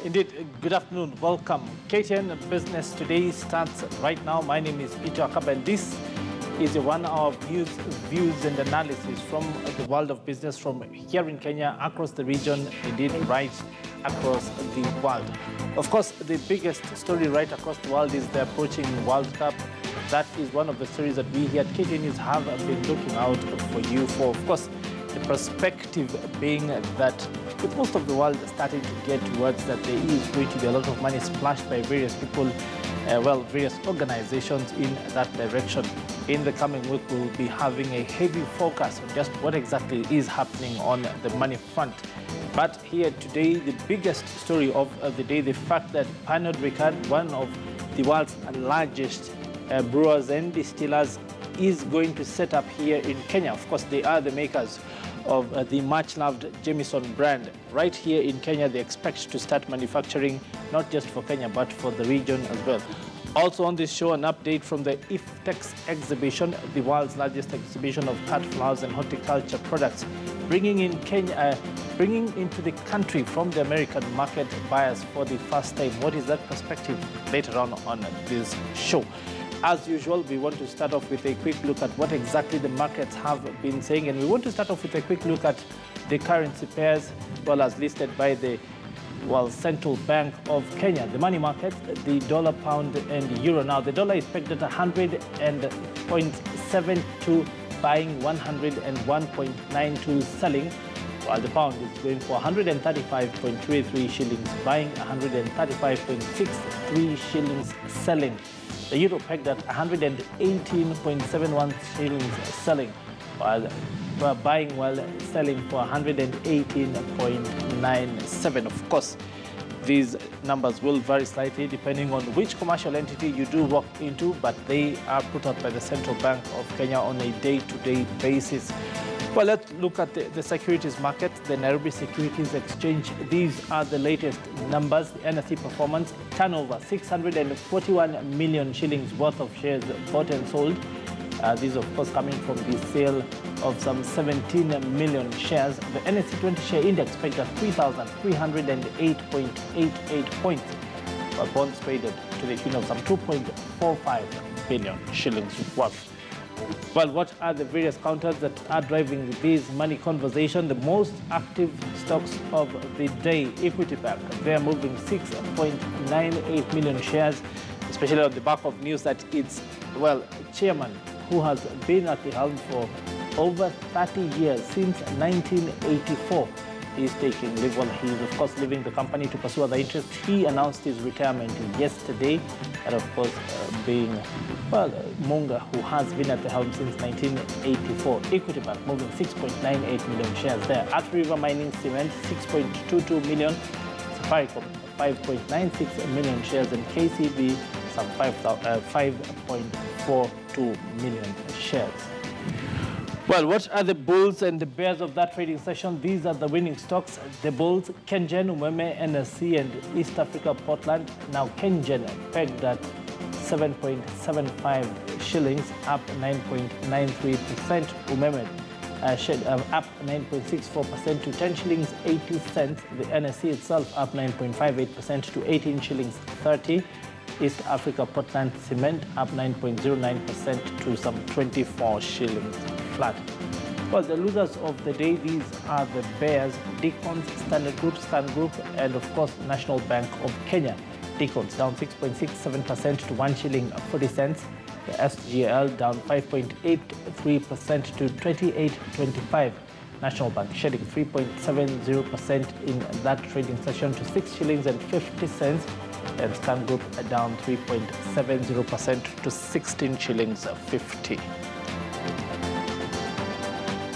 Indeed, good afternoon. Welcome. KTN Business Today starts right now. My name is Peter Akaba, and this is a 1 hour of news, views and analysis from the world of business from here in Kenya, across the region, indeed right across the world. Of course, the biggest story right across the world is the approaching World Cup. That is one of the stories that we here at KTN News have been looking out for you for. Of course, the perspective being that with most of the world starting to get towards that there is going to be a lot of money splashed by various people, various organizations in that direction. In the coming week, we'll be having a heavy focus on just what exactly is happening on the money front. But here today, the biggest story of the day, the fact that Pernod Ricard, one of the world's largest brewers and distillers, is going to set up here in Kenya. Of course, they are the makers of the much-loved Jameson brand. Right here in Kenya, they expect to start manufacturing, not just for Kenya, but for the region as well. Also on this show, an update from the IFTEX exhibition, the world's largest exhibition of cut flowers and horticulture products, bringing into the country from the American market buyers for the first time. What is that perspective? Later on this show. As usual, we want to start off with a quick look at what exactly the markets have been saying, and we want to start off with a quick look at the currency pairs, well as listed by the Central Bank of Kenya. The money market, the dollar, pound, and euro. Now, the dollar is pegged at 100.72, buying 101.92, selling, while the pound is going for 135.23 shillings, buying 135.63 shillings, selling. The euro pegged at 118.71 shillings, selling, while buying selling for 118.97. Of course, these numbers will vary slightly depending on which commercial entity you do walk into, but they are put out by the Central Bank of Kenya on a day-to-day basis. Well, let's look at the securities market, the Nairobi Securities Exchange. These are the latest numbers. The NSE performance, turnover, 641 million shillings worth of shares bought and sold. These, of course, coming from the sale of some 17 million shares. The NSE 20 share index pegged at 3,308.88 points, while bonds traded to the tune of some 2.45 billion shillings worth. Well, what are the various counters that are driving this money conversation? The most active stocks of the day, Equity Bank, they are moving 6.98 million shares, especially on the back of news that its, chairman, who has been at the helm for over 30 years, since 1984, is taking leave. Well, he is, of course, leaving the company to pursue other interests. He announced his retirement yesterday, and of course, being, Munga, who has been at the helm since 1984. Equity Bank moving 6.98 million shares there. At River Mining Cement, 6.22 million. Safaricom, 5.96 million shares, and KCB, some 5.42 million shares. Well, what are the bulls and the bears of that trading session? These are the winning stocks. The bulls, Kengen, Umeme, NSC, and East Africa Portland. Now, Kengen pegged at 7.75 shillings, up 9.93%. Umeme up 9.64% to 10 shillings 80 cents. The NSC itself up 9.58% to 18 shillings 30. East Africa Portland Cement up 9.09% to some 24 shillings flat. Well, the losers of the day, these are the bears, Deacons, Standard Group, Stan Group, and of course, National Bank of Kenya. Deacons down 6.67% to 1 shilling 40 cents. The SGL down 5.83% to 28.25. National Bank shedding 3.70% in that trading session to 6 shillings and 50 cents. And Stan Group down 3.70% to 16 shillings 50.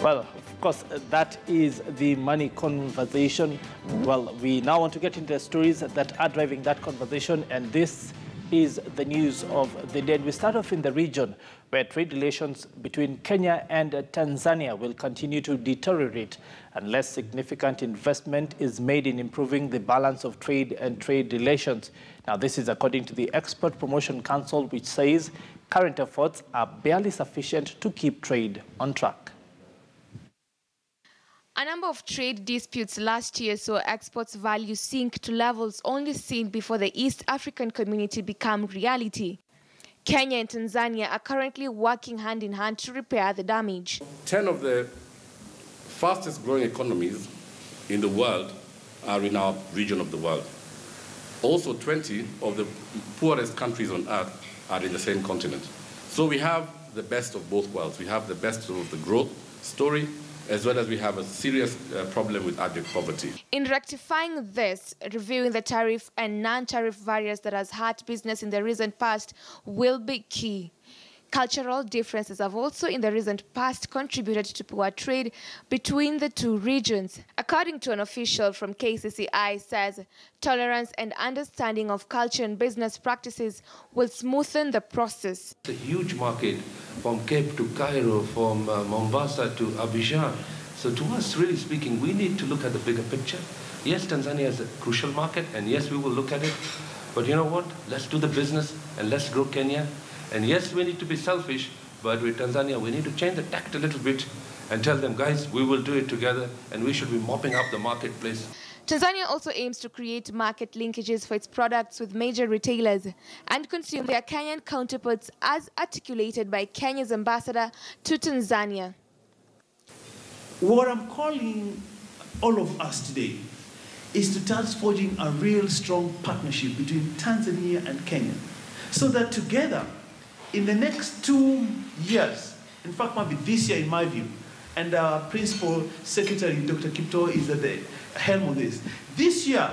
Well, of course, that is the money conversation. Well, we now want to get into the stories that are driving that conversation, and this is the news of the day. We start off in the region where trade relations between Kenya and Tanzania will continue to deteriorate unless significant investment is made in improving the balance of trade and trade relations. Now, this is according to the Export Promotion Council, which says current efforts are barely sufficient to keep trade on track. A number of trade disputes last year saw exports value sink to levels only seen before the East African community become reality. Kenya and Tanzania are currently working hand in hand to repair the damage. 10 of the fastest growing economies in the world are in our region of the world. Also, 20 of the poorest countries on earth are in the same continent. So we have the best of both worlds. We have the best of the growth story, as well as we have a serious problem with abject poverty. In rectifying this, reviewing the tariff and non-tariff barriers that has hurt business in the recent past will be key. Cultural differences have also in the recent past contributed to poor trade between the two regions. According to an official from KCCI, says tolerance and understanding of culture and business practices will smoothen the process. It's a huge market from Cape to Cairo, from Mombasa to Abidjan. So to us, really speaking, we need to look at the bigger picture. Yes, Tanzania is a crucial market, and yes, we will look at it. But you know what? Let's do the business and let's grow Kenya. And yes, we need to be selfish, but with Tanzania, we need to change the tact a little bit and tell them, guys, we will do it together, and we should be mopping up the marketplace. Tanzania also aims to create market linkages for its products with major retailers and consume their Kenyan counterparts, as articulated by Kenya's ambassador to Tanzania. What I'm calling all of us today is to start forging a real strong partnership between Tanzania and Kenya, so that together, in the next 2 years, in fact, maybe this year in my view, and our Principal Secretary, Dr. Kipto, is at the helm of this. This year,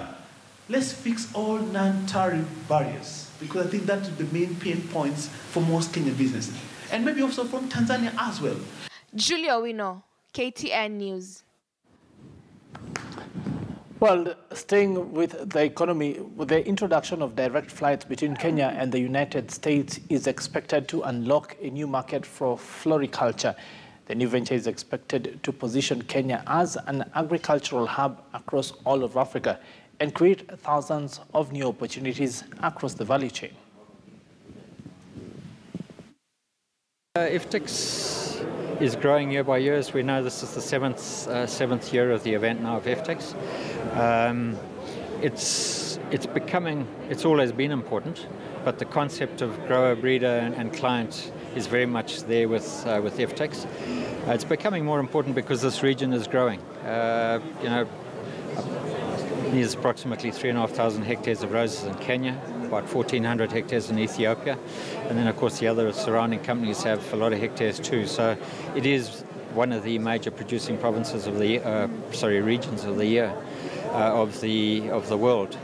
let's fix all non-tariff barriers, because I think that's the main pain points for most Kenyan businesses, and maybe also from Tanzania as well. Julia Wino, KTN News. Well, staying with the economy, with the introduction of direct flights between Kenya and the United States is expected to unlock a new market for floriculture. The new venture is expected to position Kenya as an agricultural hub across all of Africa and create thousands of new opportunities across the value chain. FTEX is growing year by year. As we know, this is the seventh year of the event now of FTEX. It's always been important, but the concept of grower, breeder and client is very much there with FTEX. It's becoming more important because this region is growing. There's approximately 3,500 hectares of roses in Kenya, about 1,400 hectares in Ethiopia, and then of course the other surrounding companies have a lot of hectares too. So it is one of the major producing provinces of the regions of the year of the world.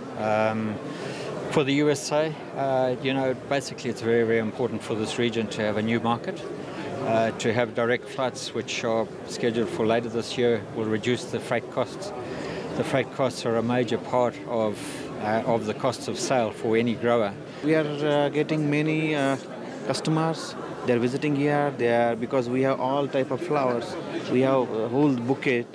For the USA, basically it's very, very important for this region to have a new market, to have direct flights, which are scheduled for later this year, will reduce the freight costs. The freight costs are a major part of the costs of sale for any grower. We are getting many customers. They're visiting here. Because we have all type of flowers. We have a whole bouquet.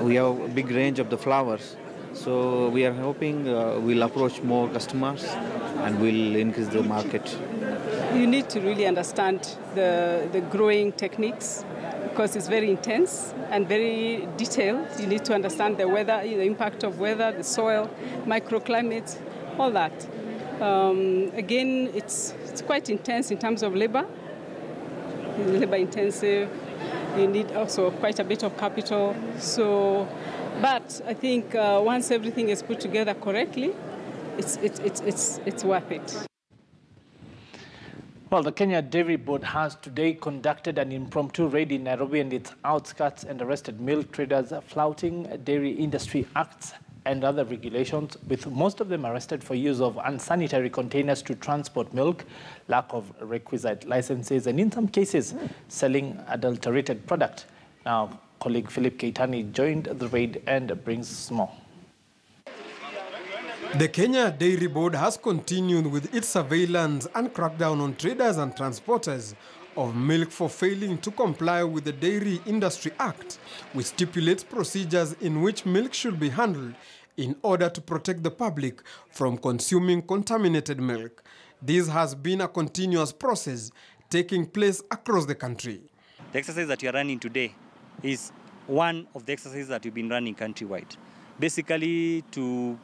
We have a big range of the flowers. So we are hoping we'll approach more customers and we'll increase the market. You need to really understand the growing techniques, because it's very intense and very detailed. You need to understand the weather, the impact of weather, the soil, microclimates, all that. Again, it's quite intense in terms of labor intensive. You need also quite a bit of capital. But I think once everything is put together correctly, it's worth it. Well, the Kenya Dairy Board has today conducted an impromptu raid in Nairobi and its outskirts and arrested milk traders flouting Dairy Industry Acts and other regulations, with most of them arrested for use of unsanitary containers to transport milk, lack of requisite licenses, and in some cases, selling adulterated product. Now, colleague Philip Keitani joined the raid and brings more. The Kenya Dairy Board has continued with its surveillance and crackdown on traders and transporters of milk for failing to comply with the Dairy Industry Act, which stipulates procedures in which milk should be handled in order to protect the public from consuming contaminated milk. This has been a continuous process taking place across the country. The exercise that you are running today is one of the exercises that we've been running countrywide, basically to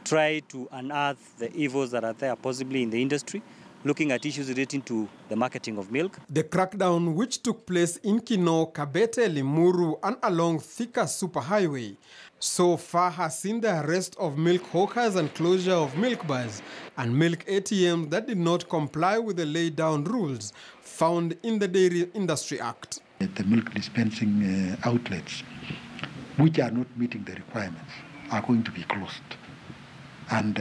try to unearth the evils that are there possibly in the industry, looking at issues relating to the marketing of milk. The crackdown, which took place in Kino, Kabete, Limuru, and along Thika Superhighway, so far has seen the arrest of milk hawkers and closure of milk bars and milk ATMs that did not comply with the laid-down rules found in the Dairy Industry Act. The milk dispensing outlets, which are not meeting the requirements, are going to be closed. And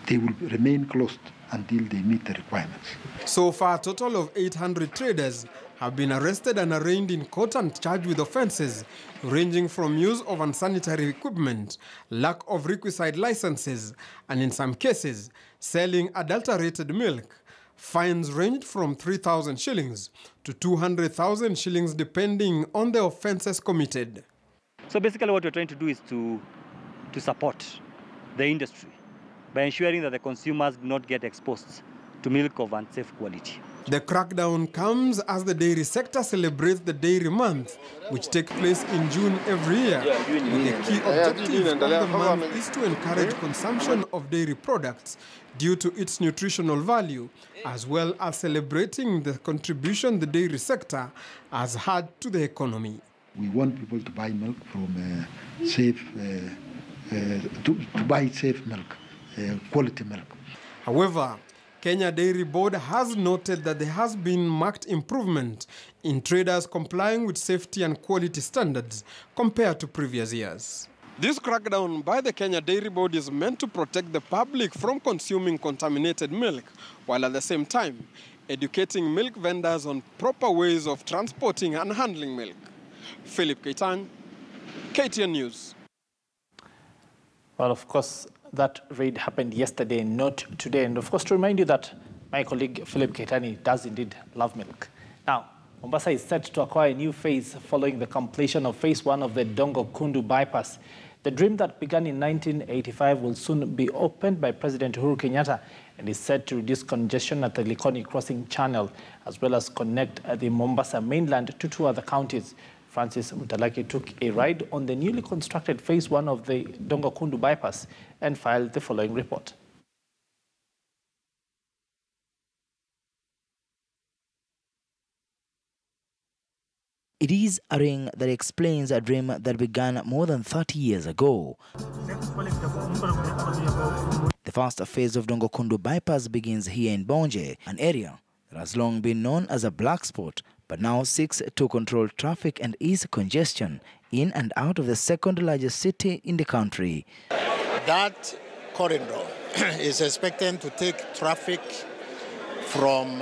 they will remain closed until they meet the requirements. So far, a total of 800 traders have been arrested and arraigned in court and charged with offences ranging from use of unsanitary equipment, lack of requisite licenses, and in some cases, selling adulterated milk. Fines ranged from 3,000 shillings to 200,000 shillings depending on the offences committed. So basically what we're trying to do is to support the industry by ensuring that the consumers do not get exposed to milk of unsafe quality. The crackdown comes as the dairy sector celebrates the Dairy Month, which takes place in June every year. The key objective of the month is to encourage consumption of dairy products due to its nutritional value, as well as celebrating the contribution the dairy sector has had to the economy. We want people to buy milk from safe, to buy safe milk, quality milk. However, Kenya Dairy Board has noted that there has been marked improvement in traders complying with safety and quality standards compared to previous years. This crackdown by the Kenya Dairy Board is meant to protect the public from consuming contaminated milk, while at the same time educating milk vendors on proper ways of transporting and handling milk. Philip Keitang, KTN News. Well, of course, that raid happened yesterday, not today. And of course, to remind you that my colleague Philip Keitani does indeed love milk. Now, Mombasa is set to acquire a new phase following the completion of phase 1 of the Dunga Kundu bypass. The dream that began in 1985 will soon be opened by President Uhuru Kenyatta and is set to reduce congestion at the Likoni Crossing Channel, as well as connect the Mombasa mainland to 2 other counties. Francis Mtalaki took a ride on the newly constructed phase 1 of the Dunga Kundu bypass and filed the following report. It is a ring that explains a dream that began more than 30 years ago. The first phase of Dunga Kundu bypass begins here in Bonje, an area that has long been known as a black spot, but now seeks to control traffic and ease congestion in and out of the second largest city in the country. That corridor is expected to take traffic from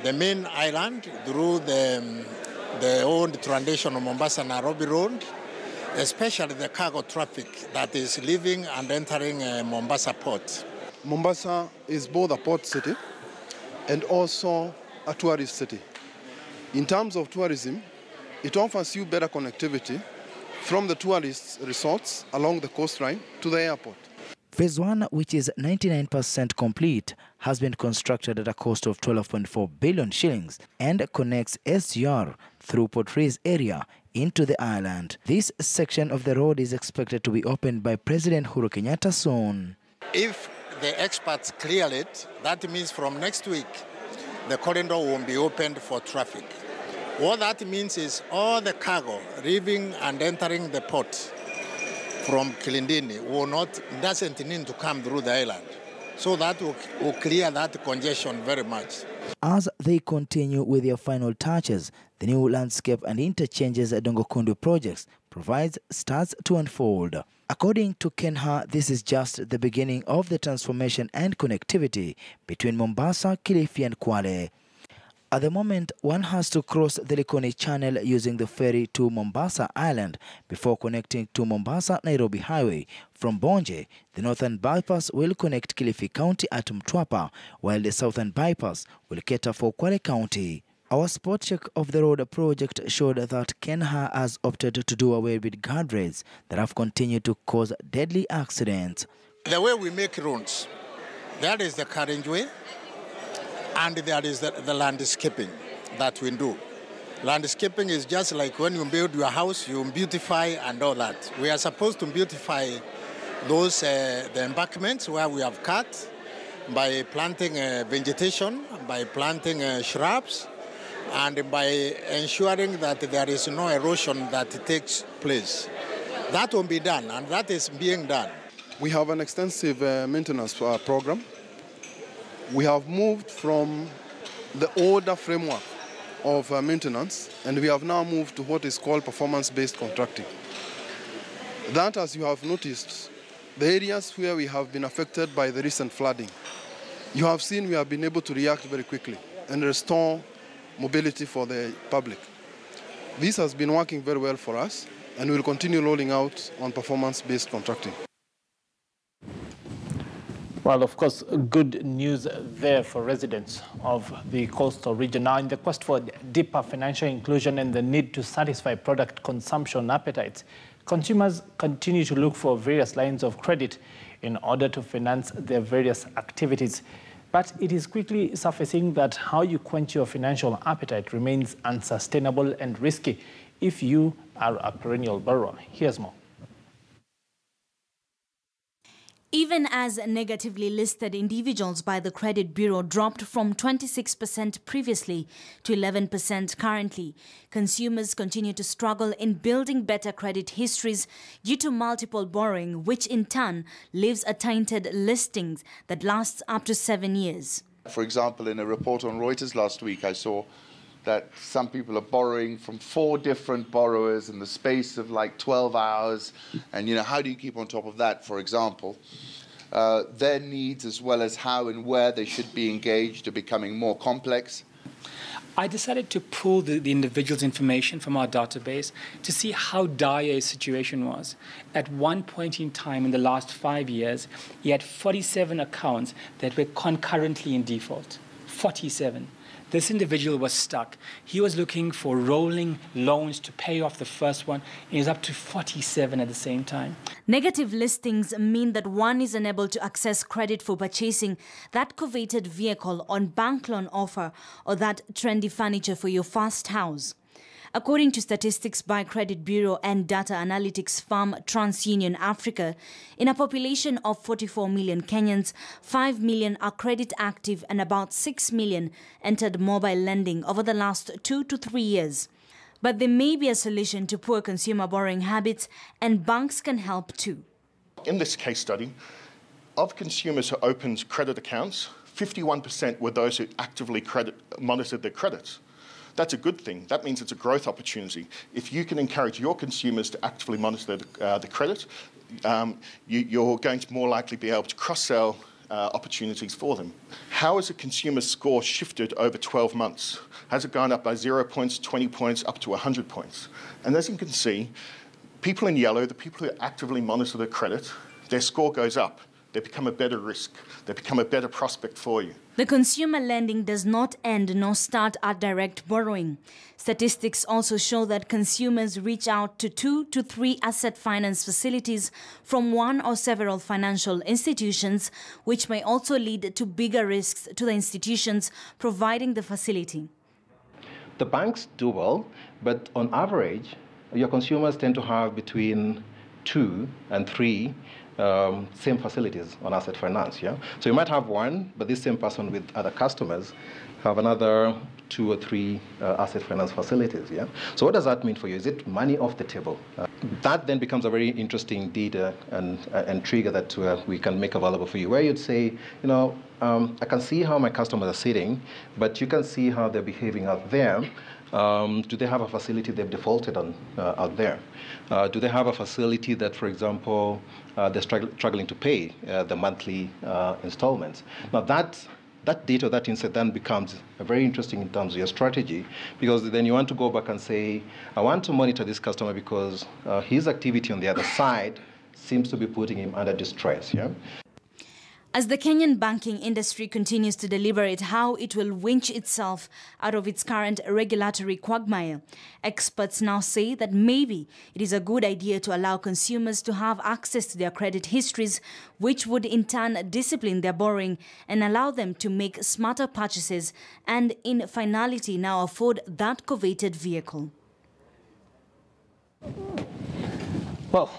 the main island through the old tradition of Mombasa Nairobi Road, especially the cargo traffic that is leaving and entering Mombasa port. Mombasa is both a port city and also a tourist city. In terms of tourism, it offers you better connectivity from the tourist resorts along the coastline to the airport. Phase 1, which is 99% complete, has been constructed at a cost of 12.4 billion shillings and connects SGR through Port Reitz area into the island. This section of the road is expected to be opened by President Uhuru Kenyatta soon. If the experts clear it, that means from next week, the corridor will be opened for traffic. What that means is all the cargo leaving and entering the port from Kilindini doesn't need to come through the island. So that will clear that congestion very much. As they continue with their final touches, the new landscape and interchanges at Dunga Kundu projects starts to unfold. According to Kenha, this is just the beginning of the transformation and connectivity between Mombasa, Kilifi and Kwale. At the moment, one has to cross the Likoni Channel using the ferry to Mombasa Island before connecting to Mombasa-Nairobi Highway. From Bonje, the northern bypass will connect Kilifi County at Mtwapa, while the southern bypass will cater for Kwale County. Our spot check of the road project showed that Kenha has opted to do away with guardrails that have continued to cause deadly accidents. The way we make roads, that is the carriageway, and there is the landscaping that we do. Landscaping is just like when you build your house, you beautify and all that. We are supposed to beautify those the embankments where we have cut by planting vegetation, by planting shrubs, and by ensuring that there is no erosion that takes place. That will be done, and that is being done. We have an extensive maintenance program. We have moved from the older framework of maintenance, and we have now moved to what is called performance-based contracting. That, as you have noticed, the areas where we have been affected by the recent flooding, you have seen we have been able to react very quickly and restore mobility for the public. This has been working very well for us, and we will continue rolling out on performance-based contracting. Well, of course, good news there for residents of the coastal region. Now, in the quest for deeper financial inclusion and the need to satisfy product consumption appetites, consumers continue to look for various lines of credit in order to finance their various activities. But it is quickly surfacing that how you quench your financial appetite remains unsustainable and risky if you are a perennial borrower. Here's more. Even as negatively listed individuals by the Credit Bureau dropped from 26% previously to 11% currently, consumers continue to struggle in building better credit histories due to multiple borrowing, which in turn leaves a tainted listings that lasts up to 7 years. For example, in a report on Reuters last week, I saw that some people are borrowing from 4 different borrowers in the space of like 12 hours. And, how do you keep on top of that, for example? Their needs, as well as how and where they should be engaged, are becoming more complex. I decided to pull the individual's information from our database to see how dire his situation was. At one point in time in the last 5 years, he had 47 accounts that were concurrently in default. 47. This individual was stuck. He was looking for rolling loans to pay off the first one. He was up to 47 at the same time. Negative listings mean that one is unable to access credit for purchasing that coveted vehicle on bank loan offer or that trendy furniture for your first house. According to statistics by Credit Bureau and data analytics firm TransUnion Africa, in a population of 44 million Kenyans, 5 million are credit active and about 6 million entered mobile lending over the last 2 to 3 years. But there may be a solution to poor consumer borrowing habits, and banks can help too. In this case study, of consumers who opened credit accounts, 51% were those who actively monitored their credits. That's a good thing. That means it's a growth opportunity. If you can encourage your consumers to actively monitor the credit, you're going to more likely be able to cross-sell opportunities for them. How has a consumer score shifted over 12 months? Has it gone up by 0 points, 20 points, up to 100 points? And as you can see, people in yellow, the people who actively monitor their credit, their score goes up. They become a better risk. They become a better prospect for you. The consumer lending does not end nor start at direct borrowing. Statistics also show that consumers reach out to 2 to 3 asset finance facilities from one or several financial institutions, which may also lead to bigger risks to the institutions providing the facility. The banks do well, but on average, your consumers tend to have between 2 and 3 same facilities on asset finance, yeah? So you might have one, but this same person with other customers have another 2 or 3 asset finance facilities, yeah? So what does that mean for you? Is it money off the table? That then becomes a very interesting data and trigger that we can make available for you, where you'd say, I can see how my customers are sitting, but you can see how they're behaving out there. Do they have a facility they've defaulted on out there? Do they have a facility that, for example, they're struggling to pay the monthly installments? Now that data, that insight then becomes very interesting in terms of your strategy, because then you want to go back and say, I want to monitor this customer because his activity on the other side seems to be putting him under distress. Yeah. As the Kenyan banking industry continues to deliberate how it will winch itself out of its current regulatory quagmire, experts now say that maybe it is a good idea to allow consumers to have access to their credit histories, which would in turn discipline their borrowing and allow them to make smarter purchases and in finality now afford that coveted vehicle. Well,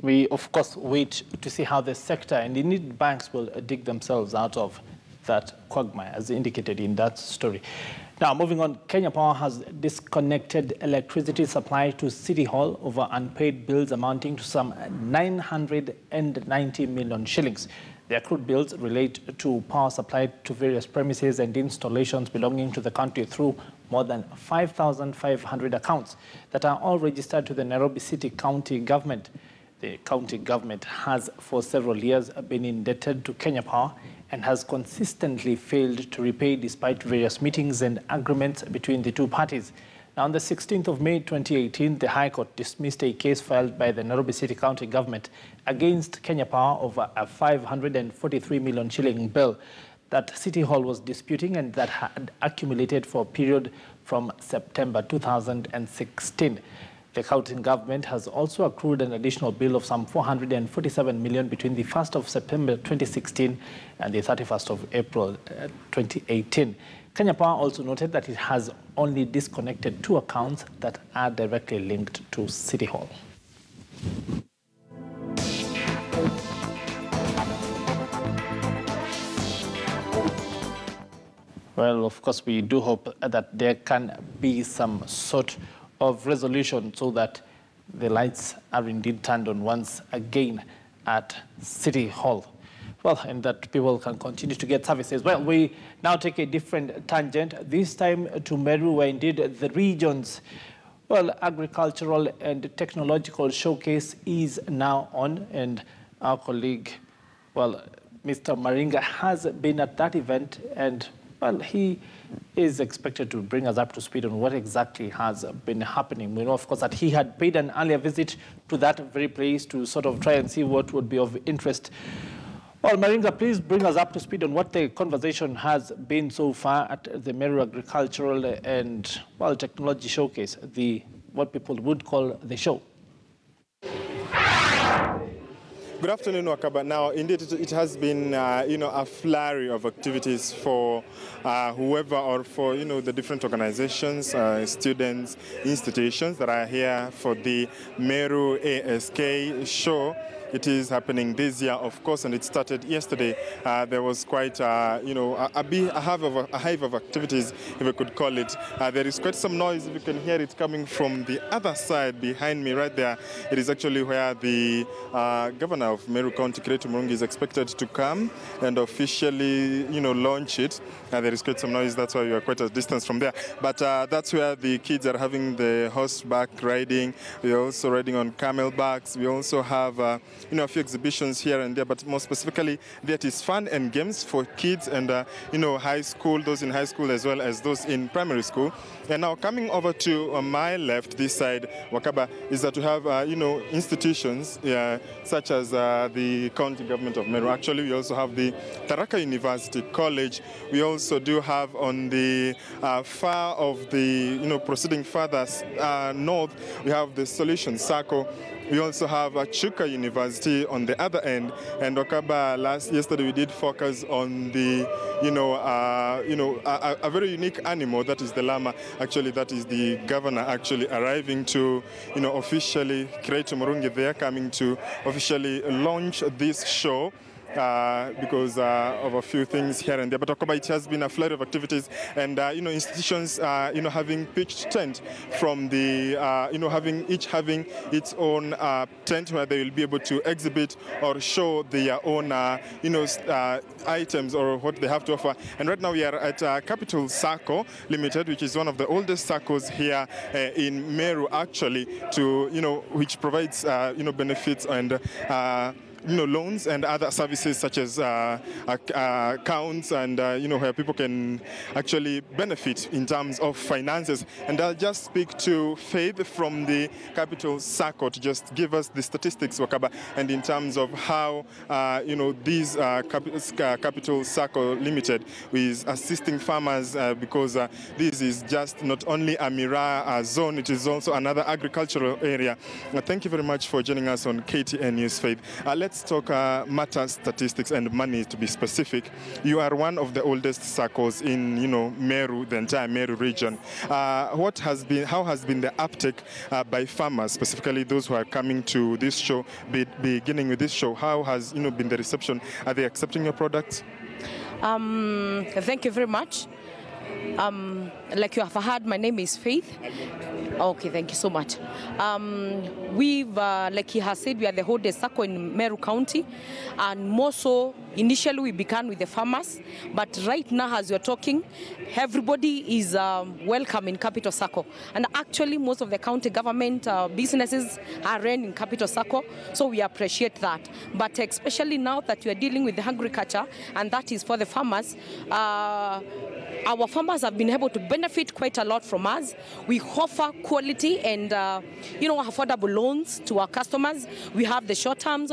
we, of course, wait to see how the sector and indeed banks will dig themselves out of that quagmire, as indicated in that story. Now, moving on, Kenya Power has disconnected electricity supply to City Hall over unpaid bills amounting to some 990 million shillings. The accrued bills relate to power supplied to various premises and installations belonging to the country through more than 5,500 accounts that are all registered to the Nairobi City County Government. The county government has for several years been indebted to Kenya Power and has consistently failed to repay despite various meetings and agreements between the two parties. Now, on the 16th of May 2018, the High Court dismissed a case filed by the Nairobi City County Government against Kenya Power over a 543 million shilling bill that City Hall was disputing and that had accumulated for a period from September 2016. The county government has also accrued an additional bill of some 447 million between the 1st of September 2016 and the 31st of April 2018. Kenya Power also noted that it has only disconnected 2 accounts that are directly linked to City Hall. Well, of course, we do hope that there can be some sort of resolution so that the lights are indeed turned on once again at City Hall. Well, and that people can continue to get services. Well, we now take a different tangent, this time to Meru, where indeed the region's, well, agricultural and technological showcase is now on, and our colleague, well, Mr. Maringa has been at that event, and well, he is expected to bring us up to speed on what exactly has been happening. We know, of course, that he had paid an earlier visit to that very place to sort of try and see what would be of interest. Well, Maringa, please bring us up to speed on what the conversation has been so far at the Meru Agricultural and, well, Technology Showcase, what people would call the show. Good afternoon, Wakaba. Now, indeed, it has been, a flurry of activities for whoever or for, the different organizations, students, institutions that are here for the Meru ASK show. It is happening this year, of course, and it started yesterday. There was quite, a hive of activities, if we could call it. There is quite some noise, if you can hear it coming from the other side behind me right there. It is actually where the governor of Meru County, Kireti Murungi, is expected to come and officially, launch it. There is quite some noise, that's why we are quite a distance from there. But that's where the kids are having the horseback riding. We are also riding on camelbacks. We also have a few exhibitions here and there, but more specifically, that is fun and games for kids and, high school, those in high school as well as those in primary school. And now coming over to my left, this side, Wakaba, is that we have, institutions such as the county government of Meru. Actually, we also have the Tharaka University College. We also do have on the far of the, proceeding further north, we have the Solution Circle. We also have Chuka University on the other end, and Wakaba, yesterday we did focus on the, a very unique animal, that is the llama. Actually, that is the governor actually arriving to, officially, Kireti Murungi there, coming to officially launch this show. Because of a few things here and there. But Okaba, it has been a flurry of activities, and institutions, having pitched tent from the, having its own tent where they will be able to exhibit or show their own, items or what they have to offer. And right now we are at Capital Circle Limited, which is one of the oldest circles here in Meru, actually, to which provides benefits and loans and other services such as accounts and where people can actually benefit in terms of finances. And I'll just speak to Faith from the Capital Sacco to just give us the statistics, Wakaba, and in terms of how these Capital Sacco Limited is assisting farmers because this is just not only a Mira zone, it is also another agricultural area. Thank you very much for joining us on KTN News, Faith. Let's talk matter statistics and money, to be specific. You are one of the oldest SACCOs in Meru, the entire Meru region. How has been the uptake by farmers, specifically those who are coming to this show, beginning with this show? How has been the reception? Are they accepting your products? Thank you very much. Like you have heard, my name is Faith. Okay, thank you so much. We've, like he has said, we are the oldest SACCO in Meru County, and more so, initially we began with the farmers, but right now as you're talking, everybody is welcome in Capital Sacco. And actually, most of the county government businesses are run in Capital Sacco, so we appreciate that. But especially now that we are dealing with the agriculture, and that is for the farmers, our farmers have been able to benefit quite a lot from us. We offer quality and affordable loans to our customers. We have the short terms,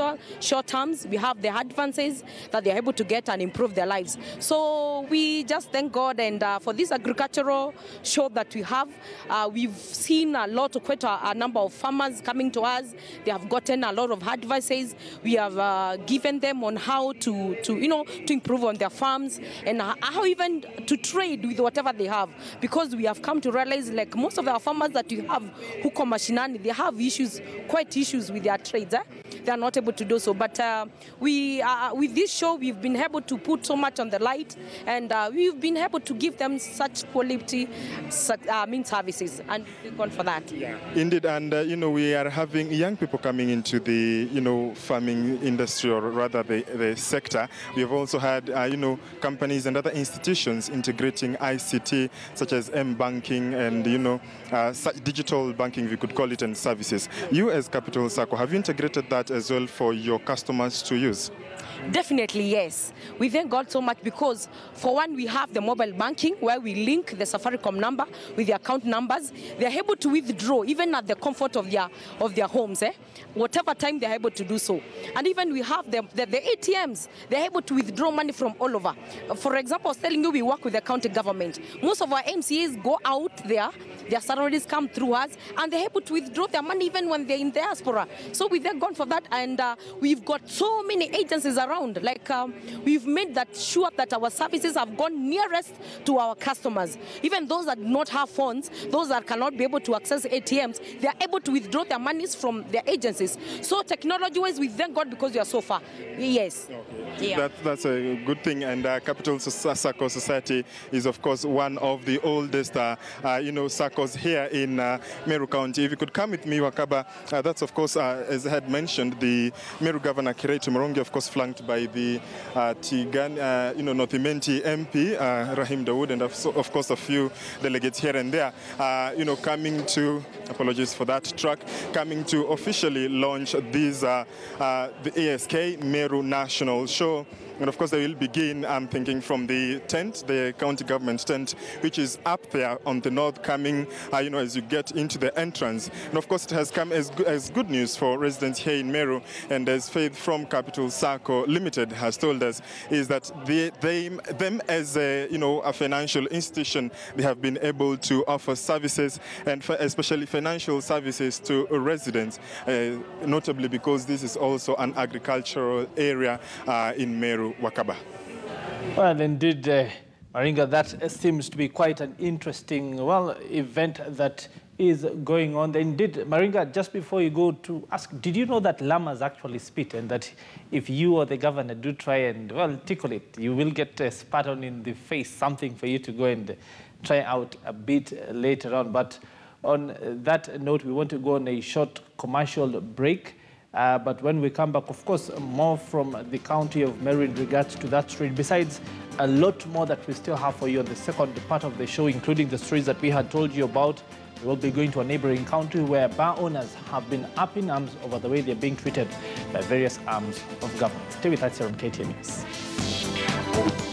we have the advances that they're able to get and improve their lives. So we just thank God, and for this agricultural show that we have, we've seen quite a number of farmers coming to us. They have gotten a lot of advices. We have given them on how to improve on their farms and how even to trade with whatever they have, because we have come to realize, like most of our farmers that we have who come mashinani, they have quite issues with their trades. They are not able to do so. But with this show, we've been able to put so much on the light, and we've been able to give them such quality services, and we've gone for that. Yeah. Indeed, and we are having young people coming into the farming industry, or rather the sector. We have also had companies and other institutions integrating ICT, such as M-banking and digital banking, we could call it, and services. You as Capital Sacco, have you integrated that as well for your customers to use? Definitely, yes. We thank God so much because, for one, we have the mobile banking where we link the Safaricom number with the account numbers. They're able to withdraw even at the comfort of their homes, whatever time they're able to do so. And even we have the ATMs. They're able to withdraw money from all over. For example, I was telling you, we work with the county government. Most of our MCAs go out there, their salaries come through us, and they're able to withdraw their money even when they're in diaspora. So we thank God for that, and we've got so many agencies around. Like we've made that sure that our services have gone nearest to our customers. Even those that do not have phones, those that cannot be able to access ATMs, they are able to withdraw their monies from their agencies. So technology-wise, we thank God because we are so far. Yes. Okay. Yeah. That's a good thing. And Capital Sacco Society is, of course, one of the oldest, SACCOs here in Meru County. If you could come with me, Wakaba, that's, of course, as I had mentioned, the Meru Governor, Kireti Morongi, of course, flanked by the Northimenti MP, Rahim Dawood, and of course a few delegates here and there, coming to, apologies for that track, coming to officially launch these, the ASK Meru National Show. And of course, they will begin, I'm thinking, from the tent, the county government tent, which is up there on the north, coming, as you get into the entrance. And of course, it has come as good news for residents here in Meru. And as Faith from Capital Sacco Limited has told us, is that them as a financial institution, they have been able to offer services, and especially financial services to residents, notably because this is also an agricultural area in Meru. Wakaba. Well, indeed, Maringa, that seems to be quite an interesting, event that is going on. Indeed, Maringa, just before you go to ask, did you know that llamas actually spit, and that if you or the governor do try and, tickle it, you will get a spat on in the face, something for you to go and try out a bit later on. But on that note, we want to go on a short commercial break. But when we come back, of course, more from the county of Meru in regards to that story. Besides, a lot more that we still have for you on the second part of the show, including the stories that we had told you about We'll be going to a neighboring country where bar owners have been up in arms over the way they're being treated by various arms of government. Stay with us here on KTN News.